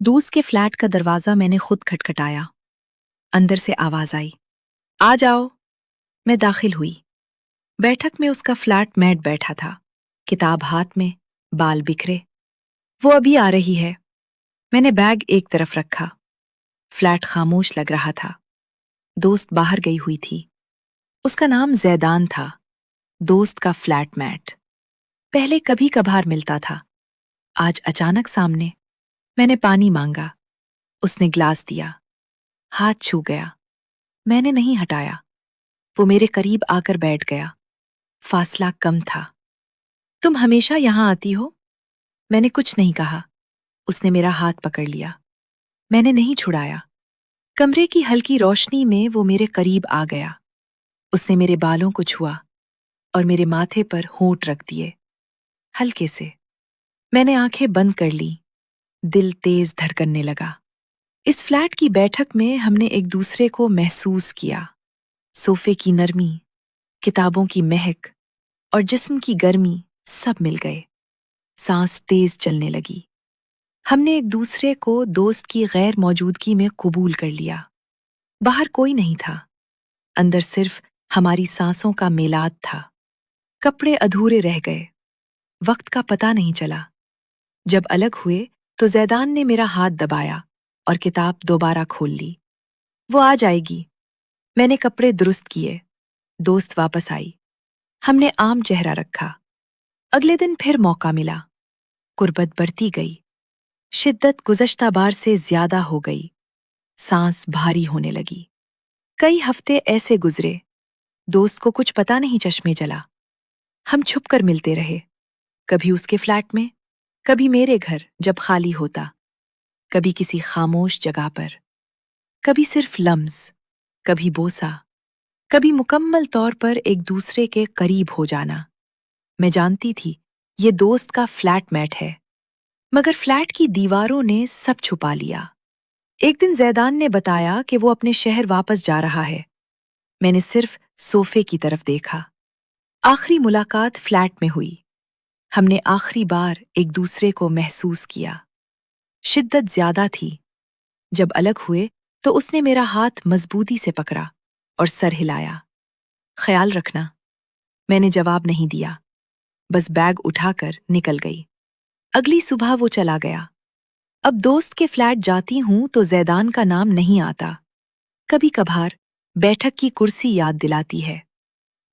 दोस्त के फ्लैट का दरवाजा मैंने खुद खटखटाया। अंदर से आवाज आई, आ जाओ। मैं दाखिल हुई। बैठक में उसका फ्लैटमेट बैठा था, किताब हाथ में, बाल बिखरे। वो अभी आ रही है। मैंने बैग एक तरफ रखा। फ्लैट खामोश लग रहा था। दोस्त बाहर गई हुई थी। उसका नाम जैदान था, दोस्त का फ्लैटमेट। पहले कभी कभार मिलता था, आज अचानक सामने। मैंने पानी मांगा, उसने ग्लास दिया। हाथ छू गया, मैंने नहीं हटाया। वो मेरे करीब आकर बैठ गया। फासला कम था। तुम हमेशा यहां आती हो? मैंने कुछ नहीं कहा। उसने मेरा हाथ पकड़ लिया। मैंने नहीं छुड़ाया। कमरे की हल्की रोशनी में वो मेरे करीब आ गया। उसने मेरे बालों को छुआ और मेरे माथे पर होंठ रख दिए, हल्के से। मैंने आंखें बंद कर ली। दिल तेज धड़कने लगा। इस फ्लैट की बैठक में हमने एक दूसरे को महसूस किया। सोफे की नरमी, किताबों की महक और जिस्म की गर्मी सब मिल गए। सांस तेज चलने लगी। हमने एक दूसरे को दोस्त की गैर मौजूदगी में कबूल कर लिया। बाहर कोई नहीं था, अंदर सिर्फ हमारी सांसों का मेलाद था। कपड़े अधूरे रह गए। वक्त का पता नहीं चला। जब अलग हुए तो जैदान ने मेरा हाथ दबाया और किताब दोबारा खोल ली। वो आ जाएगी। मैंने कपड़े दुरुस्त किए। दोस्त वापस आई। हमने आम चेहरा रखा। अगले दिन फिर मौका मिला। कुर्बत बढ़ती गई। शिद्दत गुज़श्ता बार से ज्यादा हो गई। सांस भारी होने लगी। कई हफ्ते ऐसे गुजरे, दोस्त को कुछ पता नहीं चश्मे चला। हम छुपकर मिलते रहे, कभी उसके फ्लैट में, कभी मेरे घर जब खाली होता, कभी किसी खामोश जगह पर, कभी सिर्फ लम्स, कभी बोसा, कभी मुकम्मल तौर पर एक दूसरे के करीब हो जाना। मैं जानती थी ये दोस्त का फ्लैटमेट है, मगर फ्लैट की दीवारों ने सब छुपा लिया। एक दिन जैदान ने बताया कि वो अपने शहर वापस जा रहा है। मैंने सिर्फ सोफे की तरफ देखा। आखिरी मुलाकात फ्लैट में हुई। हमने आखिरी बार एक दूसरे को महसूस किया। शिद्दत ज्यादा थी। जब अलग हुए तो उसने मेरा हाथ मजबूती से पकड़ा और सर हिलाया। ख्याल रखना। मैंने जवाब नहीं दिया, बस बैग उठाकर निकल गई। अगली सुबह वो चला गया। अब दोस्त के फ्लैट जाती हूं तो जैदान का नाम नहीं आता। कभी कभार बैठक की कुर्सी याद दिलाती है,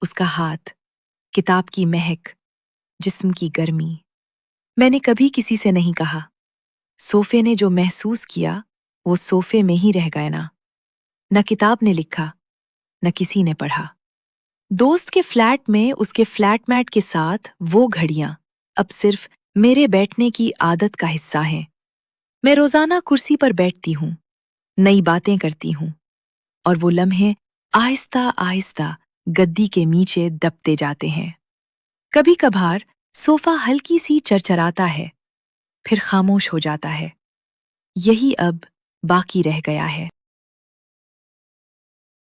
उसका हाथ, किताब की महक, जिस्म की गर्मी। मैंने कभी किसी से नहीं कहा। सोफे ने जो महसूस किया वो सोफे में ही रह गया ना। न किताब ने लिखा, न किसी ने पढ़ा। दोस्त के फ्लैट में उसके फ्लैटमेट के साथ वो घड़ियां अब सिर्फ मेरे बैठने की आदत का हिस्सा हैं। मैं रोजाना कुर्सी पर बैठती हूँ, नई बातें करती हूँ, और वो लम्हे आहिस्ता आहिस्ता गद्दी के नीचे दबते जाते हैं। कभी कभार सोफा हल्की सी चरचराता है, फिर खामोश हो जाता है। यही अब बाकी रह गया है।